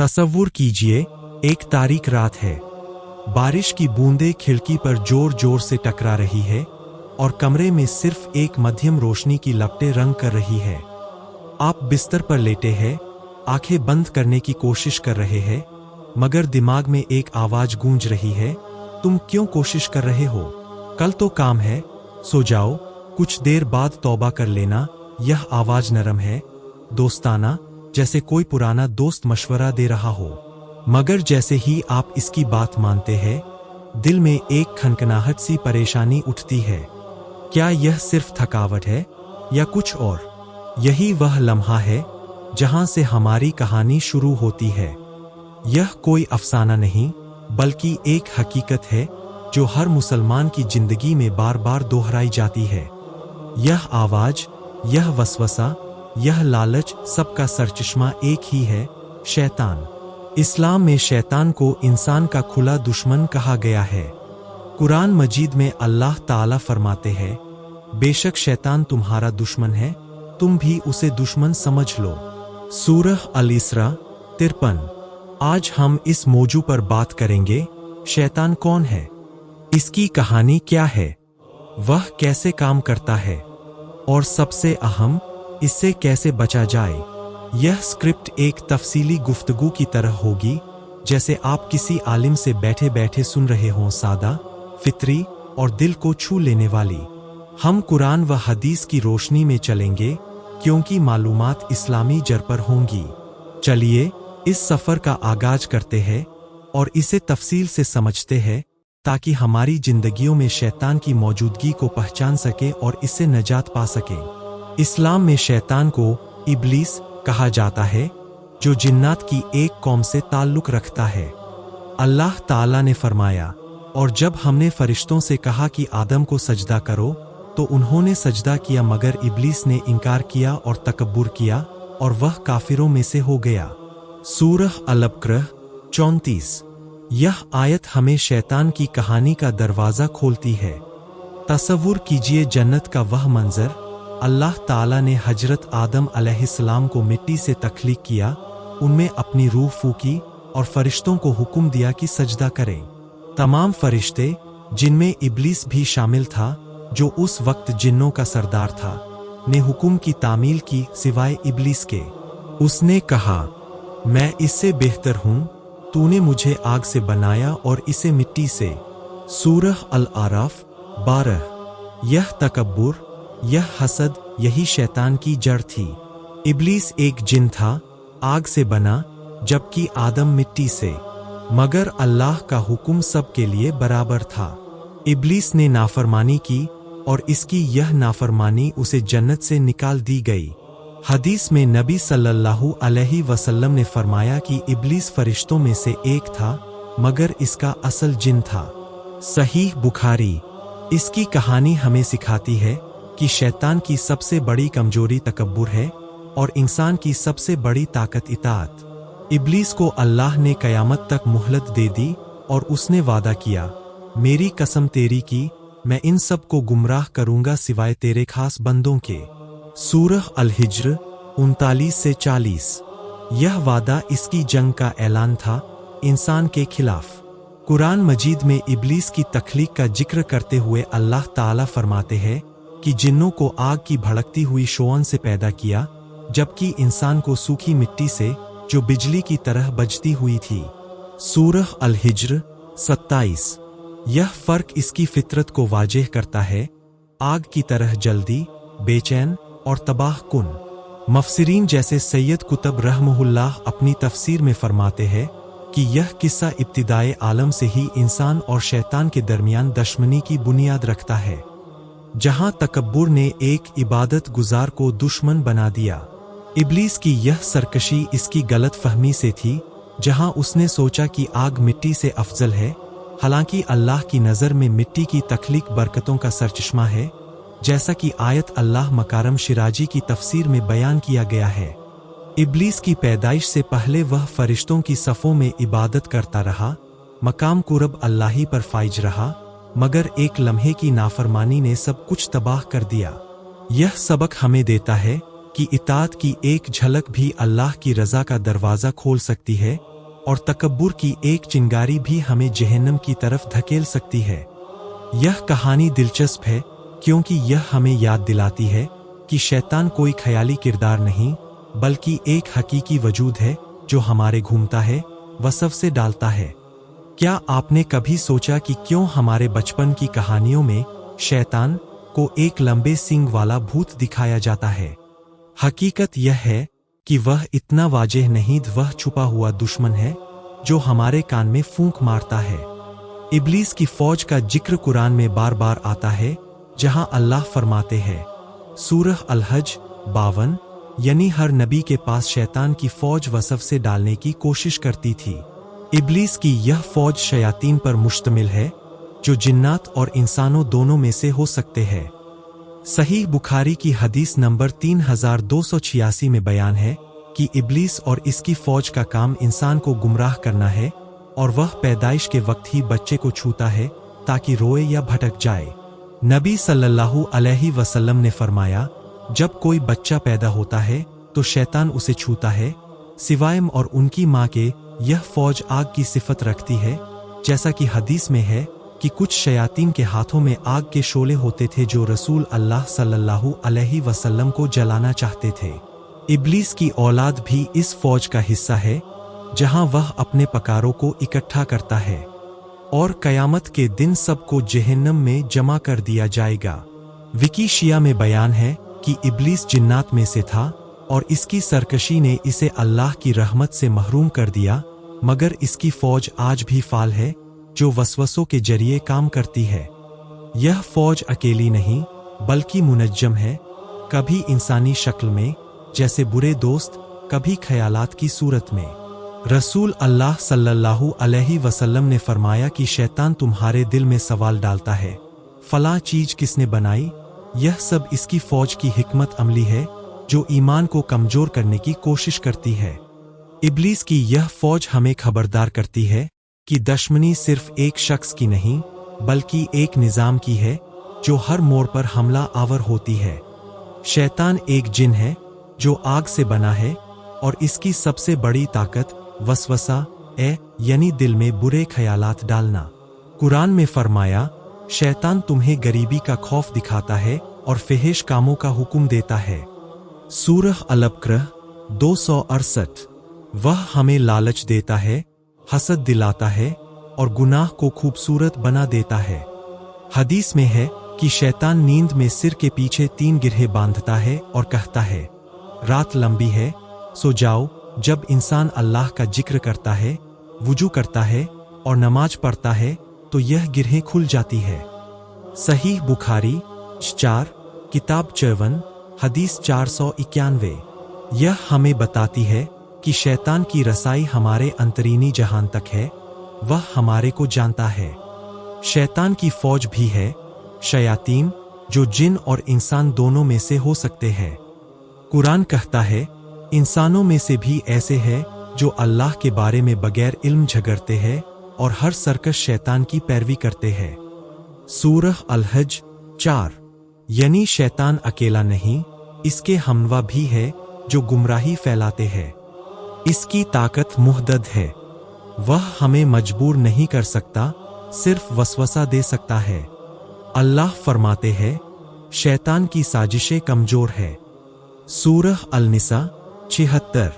तसव्वुर कीजिए, एक तारीख रात है। बारिश की बूंदें खिड़की पर जोर जोर से टकरा रही है और कमरे में सिर्फ एक मध्यम रोशनी की लपटें रंग कर रही है। आप बिस्तर पर लेटे हैं, आंखें बंद करने की कोशिश कर रहे हैं, मगर दिमाग में एक आवाज गूंज रही है, तुम क्यों कोशिश कर रहे हो? कल तो काम है, सो जाओ, कुछ देर बाद तौबा कर लेना। यह आवाज नरम है, दोस्ताना, जैसे कोई पुराना दोस्त मशवरा दे रहा हो। मगर जैसे ही आप इसकी बात मानते हैं, दिल में एक खनखनाहट सी परेशानी उठती है। क्या यह सिर्फ थकावट है या कुछ और? यही वह लम्हा है जहां से हमारी कहानी शुरू होती है। यह कोई अफसाना नहीं, बल्कि एक हकीकत है जो हर मुसलमान की जिंदगी में बार बार दोहराई जाती है। यह आवाज, यह वसवसा, यह लालच, सबका सरचश्मा एक ही है, शैतान। इस्लाम में शैतान को इंसान का खुला दुश्मन कहा गया है। कुरान मजीद में अल्लाह ताला फरमाते हैं, बेशक शैतान तुम्हारा दुश्मन है, तुम भी उसे दुश्मन समझ लो। सूरह अल-इसरा 53। आज हम इस मौजू पर बात करेंगे, शैतान कौन है, इसकी कहानी क्या है, वह कैसे काम करता है, और सबसे अहम, इससे कैसे बचा जाए। यह स्क्रिप्ट एक तफसीली गुफ्तगू की तरह होगी, जैसे आप किसी आलिम से बैठे बैठे सुन रहे हों, सादा, फितरी और दिल को छू लेने वाली। हम कुरान व हदीस की रोशनी में चलेंगे, क्योंकि मालूमात इस्लामी जड़ पर होंगी। चलिए इस सफर का आगाज करते हैं और इसे तफसील से समझते हैं, ताकि हमारी जिंदगियों में शैतान की मौजूदगी को पहचान सके और इससे नजात पा सके। इस्लाम में शैतान को इब्लीस कहा जाता है, जो जिन्नात की एक कौम से ताल्लुक रखता है। अल्लाह ताला ने फरमाया, और जब हमने फरिश्तों से कहा कि आदम को सजदा करो, तो उन्होंने सजदा किया, मगर इब्लीस ने इनकार किया और तकब्बुर किया, और वह काफिरों में से हो गया। सूरह अल-बकरह 34। यह आयत हमें शैतान की कहानी का दरवाजा खोलती है। तसव्वुर कीजिए जन्नत का वह मंजर, अल्लाह ताला ने हजरत आदम अलैहिस्सलाम को मिट्टी से तख्लीक किया, उनमें अपनी रूह फूकी और फरिश्तों को हुक्म दिया कि सजदा करें। तमाम फरिश्ते, जिनमें इब्लीस भी शामिल था, जो उस वक्त जिन्नों का सरदार था, ने हुक्म की तामील की, सिवाय इब्लीस के। उसने कहा, मैं इससे बेहतर हूँ, तूने मुझे आग से बनाया और इसे मिट्टी से। सूरह अल-आराफ 12। यह तकब्बुर, यह हसद, यही शैतान की जड़ थी। इब्लीस एक जिन था, आग से बना, जबकि आदम मिट्टी से। मगर अल्लाह का हुक्म सबके लिए बराबर था। इब्लीस ने नाफरमानी की और इसकी यह नाफरमानी उसे जन्नत से निकाल दी गई। हदीस में नबी सल्लल्लाहु अलैहि वसल्लम ने फरमाया कि इब्लीस फरिश्तों में से एक था, मगर इसका असल जिन था। सहीह बुखारी। इसकी कहानी हमें सिखाती है कि शैतान की सबसे बड़ी कमजोरी तकब्बुर है और इंसान की सबसे बड़ी ताकत इताअत। इब्लीस को अल्लाह ने कयामत तक मोहलत दे दी और उसने वादा किया, मेरी कसम तेरी की, मैं इन सब को गुमराह करूंगा सिवाय तेरे खास बंदों के। सूरह अल-हिज्र 39 से 40। यह वादा इसकी जंग का ऐलान था, इंसान के खिलाफ। कुरान मजीद में इब्लीस की तख्लीक का जिक्र करते हुए अल्लाह ताला फरमाते हैं कि जिन्नों को आग की भड़कती हुई शोअन से पैदा किया, जबकि इंसान को सूखी मिट्टी से, जो बिजली की तरह बजती हुई थी। सूरह अल-हिज्र 27। यह फर्क इसकी फितरत को वाज़ेह करता है, आग की तरह जल्दी, बेचैन और तबाह कुन। मफसिरीन जैसे सैयद कुतुब रहमहुल्लाह अपनी तफसीर में फरमाते हैं कि यह किस्सा इब्तिदाए आलम से ही इंसान और शैतान के दरमियान दुश्मनी की बुनियाद रखता है, जहां तकब्बुर ने एक इबादत गुजार को दुश्मन बना दिया। इब्लीस की यह सरकशी इसकी गलत फहमी से थी, जहां उसने सोचा कि आग मिट्टी से अफजल है, हालांकि अल्लाह की नज़र में मिट्टी की तख्लीक बरकतों का सरचश्मा है, जैसा कि आयत अल्लाह मकारम शिराजी की तफसीर में बयान किया गया है। इब्लीस की पैदाइश से पहले वह फरिश्तों की सफ़ों में इबादत करता रहा, मकाम कुरब अल्लाही पर फाइज रहा, मगर एक लम्हे की नाफरमानी ने सब कुछ तबाह कर दिया। यह सबक हमें देता है कि इताअत की एक झलक भी अल्लाह की रज़ा का दरवाज़ा खोल सकती है, और तकब्बुर की एक चिंगारी भी हमें जहन्नम की तरफ धकेल सकती है। यह कहानी दिलचस्प है क्योंकि यह हमें याद दिलाती है कि शैतान कोई ख्याली किरदार नहीं बल्कि एक हकीकी वजूद है जो हमारे घूमता है, वसवसे डालता है। क्या आपने कभी सोचा कि क्यों हमारे बचपन की कहानियों में शैतान को एक लंबे सींग वाला भूत दिखाया जाता है? हकीकत यह है कि वह इतना वाज़ेह नहीं, वह छुपा हुआ दुश्मन है जो हमारे कान में फूंक मारता है। इब्लीस की फौज का जिक्र कुरान में बार बार आता है, जहां अल्लाह फरमाते हैं सूरह अल-हज 52, यानी हर नबी के पास शैतान की फौज वसफ से डालने की कोशिश करती थी। इब्लीस की यह फौज शयातीन पर मुश्तमिल है जो जिन्नात और इंसानों दोनों में से हो सकते हैं। सहीह बुखारी की हदीस नंबर 3286 में बयान है कि इब्लीस और इसकी फौज का काम इंसान को गुमराह करना है और वह पैदाइश के वक्त ही बच्चे को छूता है ताकि रोए या भटक जाए। नबी सल्लल्लाहु अलैहि वसल्लम ने फरमाया, जब कोई बच्चा पैदा होता है तो शैतान उसे छूता है, सिवाय और उनकी माँ के। यह फौज आग की सिफत रखती है, जैसा कि हदीस में है कि कुछ शयातीन के हाथों में आग के शोले होते थे जो रसूल अल्लाह सल्लल्लाहु अलैहि वसल्लम को जलाना चाहते थे। इब्लीस की औलाद भी इस फौज का हिस्सा है, जहां वह अपने पकारों को इकट्ठा करता है और कयामत के दिन सबको जहन्नम में जमा कर दिया जाएगा। विकी शिया में बयान है कि इब्लीस जिन्नात में से था और इसकी सरकशी ने इसे अल्लाह की रहमत से महरूम कर दिया, मगर इसकी फौज आज भी फाल है जो वसवसों के जरिए काम करती है। यह फौज अकेली नहीं बल्कि मुनज्जम है, कभी इंसानी शक्ल में जैसे बुरे दोस्त, कभी ख्यालात की सूरत में। रसूल अल्लाह सल्लल्लाहु अलैहि वसल्लम ने फरमाया कि शैतान तुम्हारे दिल में सवाल डालता है, फलां चीज किसने बनाई? यह सब इसकी फौज की हिकमत अमली है जो ईमान को कमजोर करने की कोशिश करती है। इब्लीस की यह फौज हमें खबरदार करती है कि दुश्मनी सिर्फ एक शख्स की नहीं बल्कि एक निजाम की है जो हर मोड़ पर हमला आवर होती है। शैतान एक जिन है जो आग से बना है और इसकी सबसे बड़ी ताकत वसवसा यानी दिल में बुरे ख्यालात डालना। कुरान में फरमाया, शैतान तुम्हें गरीबी का खौफ दिखाता है और फहिश कामों का हुक्म देता है। सूरह अल-बकरह 268। वह हमें लालच देता है, हसद दिलाता है और गुनाह को खूबसूरत बना देता है। हदीस में है कि शैतान नींद में सिर के पीछे 3 गिरहे बांधता है और कहता है, रात लंबी है, सो जाओ। जब इंसान अल्लाह का जिक्र करता है, वुजू करता है और नमाज पढ़ता है तो यह गिरहें खुल जाती है। सहीह बुखारी 4, किताब 54, हदीस 491। यह हमें बताती है कि शैतान की रसाई हमारे अंतरीनी जहान तक है, वह हमारे को जानता है। शैतान की फौज भी है, शयातीन, जो जिन और इंसान दोनों में से हो सकते हैं। कुरान कहता है, इंसानों में से भी ऐसे हैं जो अल्लाह के बारे में बगैर इल्म झगड़ते हैं और हर सरकश शैतान की पैरवी करते हैं। सूरह अल-हज 4। यानी शैतान अकेला नहीं, इसके हमवा भी है जो गुमराही फैलाते हैं। इसकी ताकत मुहद्दद है, वह हमें मजबूर नहीं कर सकता, सिर्फ वसवसा दे सकता है। अल्लाह फरमाते हैं, शैतान की साजिशें कमजोर है। सूरह अल-निसा 76।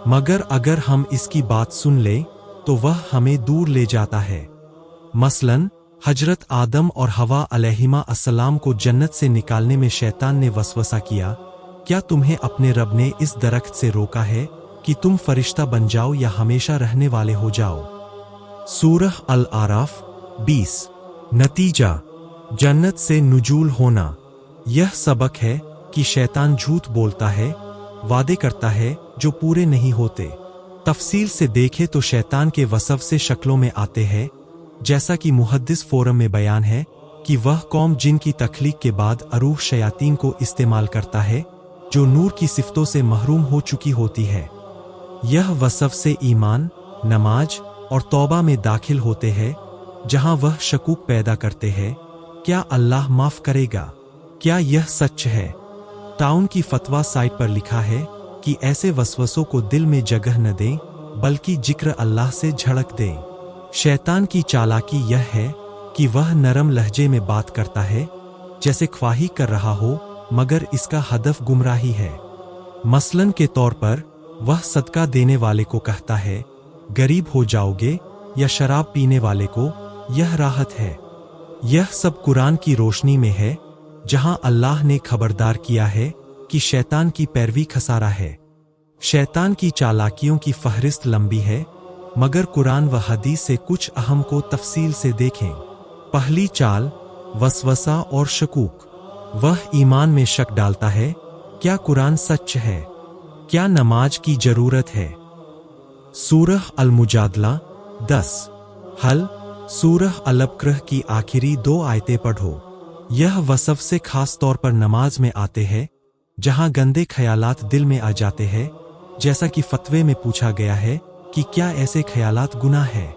मगर अगर हम इसकी बात सुन लें तो वह हमें दूर ले जाता है। मसलन हजरत आदम और हवा अलैहिमा अस्सलाम को जन्नत से निकालने में शैतान ने वसवसा किया, क्या तुम्हें अपने रब ने इस दरख्त से रोका है कि तुम फरिश्ता बन जाओ या हमेशा रहने वाले हो जाओ? सूरह अल-आराफ 20। नतीजा, जन्नत से नुजूल होना। यह सबक है कि शैतान झूठ बोलता है, वादे करता है जो पूरे नहीं होते। तफसील से देखे तो शैतान के वसफ से शक्लों में आते हैं, जैसा कि मुहद्दिस फोरम में बयान है कि वह कौम जिनकी तख्लीक के बाद अरूह शयातीन को इस्तेमाल करता है जो नूर की सिफ्तों से महरूम हो चुकी होती है। यह वसफ से ईमान, नमाज और तौबा में दाखिल होते हैं, जहां वह शकूक पैदा करते हैं, क्या अल्लाह माफ करेगा? क्या यह सच है? टाउन की फतवा साइट पर लिखा है कि ऐसे वसवसों को दिल में जगह न दें बल्कि जिक्र अल्लाह से झड़क दें। शैतान की चालाकी यह है कि वह नरम लहजे में बात करता है, जैसे ख्वाही कर रहा हो, मगर इसका हदफ गुमराही है। मसलन के तौर पर वह सदका देने वाले को कहता है, गरीब हो जाओगे, या शराब पीने वाले को, यह राहत है। यह सब कुरान की रोशनी में है, जहां अल्लाह ने खबरदार किया है कि शैतान की पैरवी खसारा है। शैतान की चालाकियों की फहरिस्त लंबी है, मगर कुरान व हदीस से कुछ अहम को तफसील से देखें। पहली चाल, वसवसा और शकूक। वह ईमान में शक डालता है, क्या कुरान सच है? क्या नमाज की जरूरत है? सूरह अल-मुजादला 10। हल। सूरह अल-बकरह की आखिरी 2 आयतें पढ़ो। यह वसफ से खास तौर पर नमाज में आते हैं, जहां गंदे ख्यालात दिल में आ जाते हैं, जैसा कि फतवे में पूछा गया है कि क्या ऐसे ख्यालात गुनाह है?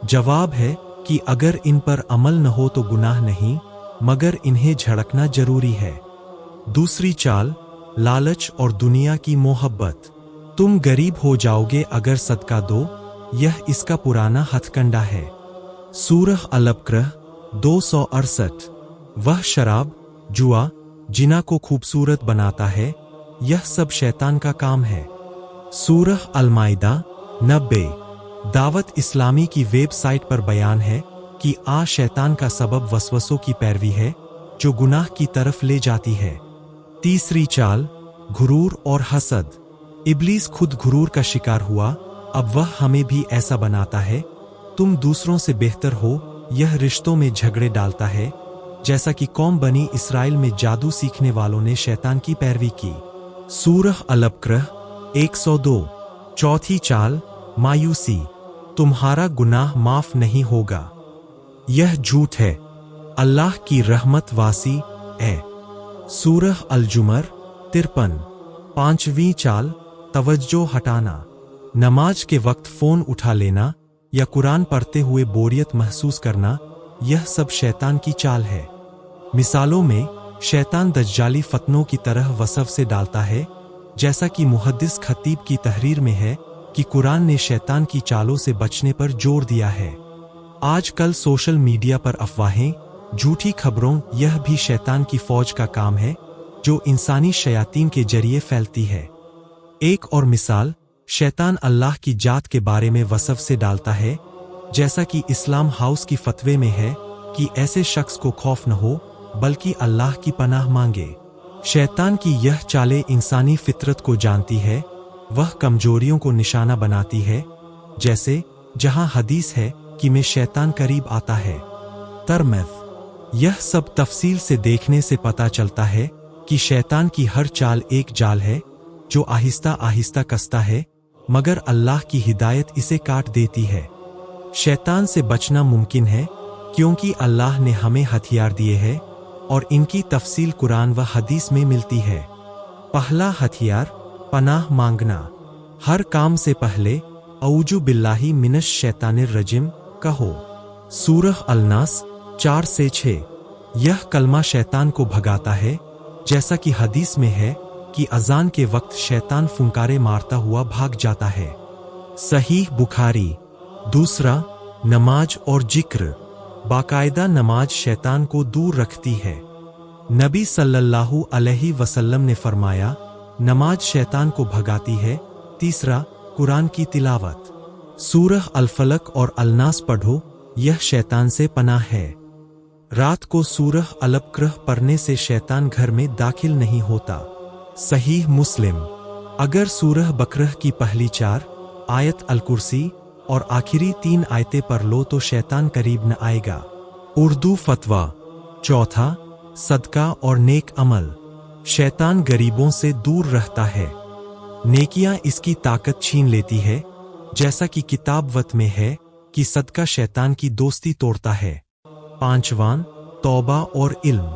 जवाब है कि अगर इन पर अमल न हो तो गुनाह नहीं, मगर इन्हें झड़कना जरूरी है। दूसरी चाल, लालच और दुनिया की मोहब्बत। तुम गरीब हो जाओगे अगर सदका दो, यह इसका पुराना हथकंडा है। सूरह अल-बकरह 268। वह शराब, जुआ, जिना को खूबसूरत बनाता है, यह सब शैतान का काम है। सूरह अल-माइदा 90। दावत इस्लामी की वेबसाइट पर बयान है कि शैतान का सबब वसवसों की पैरवी है, जो गुनाह की तरफ ले जाती है। तीसरी चाल, घुरूर और हसद। इब्लीस खुद घुरूर का शिकार हुआ, अब वह हमें भी ऐसा बनाता है। तुम दूसरों से बेहतर हो, यह रिश्तों में झगड़े डालता है, जैसा कि कौम बनी इसराइल में जादू सीखने वालों ने शैतान की पैरवी की। सूरह अल-बकरह 102। चौथी चाल, मायूसी। तुम्हारा गुनाह माफ नहीं होगा, यह झूठ है, अल्लाह की रहमत वासी है। सूरह अल-जुमर 53। पांचवीं चाल, तवज्जो हटाना। नमाज के वक्त फोन उठा लेना या कुरान पढ़ते हुए बोरियत महसूस करना, यह सब शैतान की चाल है। मिसालों में शैतान दज्जाली फतनों की तरह वसफ से डालता है, जैसा कि मुहद्दिस खतीब की तहरीर में है कि कुरान ने शैतान की चालों से बचने पर जोर दिया है। आजकल सोशल मीडिया पर अफवाहें, झूठी खबरों, यह भी शैतान की फौज का काम है, जो इंसानी शयातीन के जरिए फैलती है। एक और मिसाल, शैतान अल्लाह की जात के बारे में वसफ से डालता है, जैसा कि इस्लाम हाउस की फतवे में है कि ऐसे शख्स को खौफ न हो, बल्कि अल्लाह की पनाह मांगे। शैतान की यह चालें इंसानी फितरत को जानती है, वह कमजोरियों को निशाना बनाती है, जैसे जहां हदीस है कि में शैतान करीब आता है। तरमज़। यह सब तफसील से देखने से पता चलता है कि शैतान की हर चाल एक जाल है, जो आहिस्ता आहिस्ता कसता है, मगर अल्लाह की हिदायत इसे काट देती है। शैतान से बचना मुमकिन है, क्योंकि अल्लाह ने हमें हथियार दिए हैं, और इनकी तफसील कुरान व हदीस में मिलती है। पहला हथियार, पनाह मांगना। हर काम से पहले औजु बिल्लाहि मिनश शैतानिर रजिम कहो। सूरह अल-नास 4 से 6। यह कलमा शैतान को भगाता है, जैसा कि हदीस में है कि अजान के वक्त शैतान फुंकारे मारता हुआ भाग जाता है। सहीह बुखारी। दूसरा, नमाज और जिक्र। बाकायदा नमाज शैतान को दूर रखती है। नबी सल्लल्लाहु अलैहि वसल्लम ने फरमाया, नमाज शैतान को भगाती है। तीसरा, कुरान की तिलावत। सूरह अल-फलक और अल-नास पढ़ो, यह शैतान से पनाह है। रात को सूरह अल-बकरह पढ़ने से शैतान घर में दाखिल नहीं होता। सहीह मुस्लिम। अगर सूरह बकरह की पहली 4 आयत अल-कुर्सी और आखिरी 3 आयतें पढ़ लो तो शैतान करीब न आएगा। उर्दू फतवा। चौथा, सदका और नेक अमल। शैतान गरीबों से दूर रहता है, नेकियां इसकी ताकत छीन लेती है, जैसा कि किताबवत में है कि सदका शैतान की दोस्ती तोड़ता है। पांचवां, तौबा और इल्म।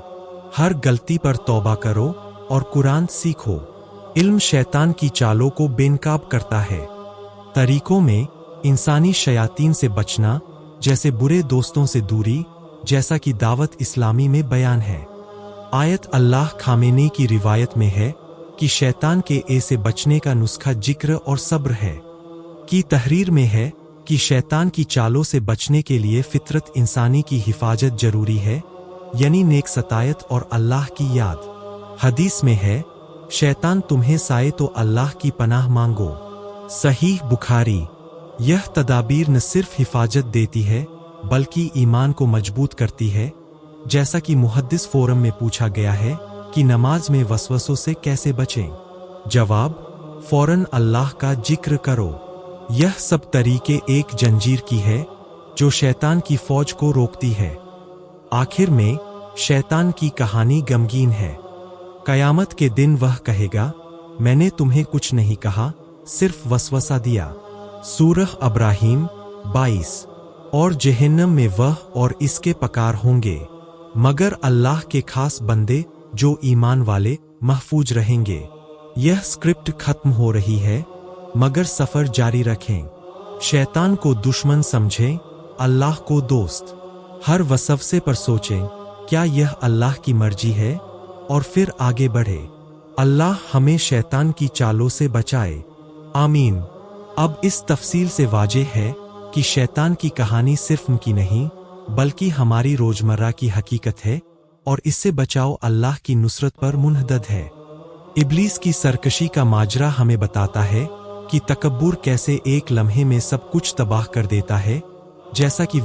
हर गलती पर तौबा करो और कुरान सीखो। इल्म शैतान की चालों को बेनकाब करता है। तरीकों में इंसानी शयातीन से बचना, जैसे बुरे दोस्तों से दूरी, जैसा कि दावत इस्लामी में बयान है। आयत अल्लाह खामेनी की रिवायत में है कि शैतान के से बचने का नुस्खा जिक्र और सब्र है। की तहरीर में है कि शैतान की चालों से बचने के लिए फितरत इंसानी की हिफाजत जरूरी है, यानी नेक सतायत और अल्लाह की याद। हदीस में है, शैतान तुम्हें साए तो अल्लाह की पनाह मांगो। सहीह बुखारी। यह तदाबीर न सिर्फ हिफाजत देती है बल्कि ईमान को मजबूत करती है। जैसा कि मुहद्दिस फोरम में पूछा गया है कि नमाज में वसवसों से कैसे बचें। जवाब, फौरन अल्लाह का जिक्र करो। यह सब तरीके एक जंजीर की है जो शैतान की फौज को रोकती है। आखिर में शैतान की कहानी गमगीन है। कयामत के दिन वह कहेगा, मैंने तुम्हें कुछ नहीं कहा, सिर्फ वसवसा दिया। सूरह इब्राहीम 22। और जहन्नम में वह और इसके पकार होंगे, मगर अल्लाह के खास बंदे जो ईमान वाले महफूज रहेंगे। यह स्क्रिप्ट खत्म हो रही है, मगर सफर जारी रखें। शैतान को दुश्मन समझें, अल्लाह को दोस्त। हर वसवसे पर सोचें, क्या यह अल्लाह की मर्जी है, और फिर आगे बढ़े। अल्लाह हमें शैतान की चालों से बचाए, आमीन। अब इस तफसील से वाज़ेह है कि शैतान की कहानी सिर्फ उनकी नहीं बल्कि हमारी रोजमर्रा की हकीकत है, और इससे बचाव अल्लाह की नुसरत पर मुनहदद है। इब्लीस की सरकशी का माजरा हमें बताता है कि तकब्बुर कैसे एक लम्हे में सब कुछ तबाह कर देता है, जैसा कि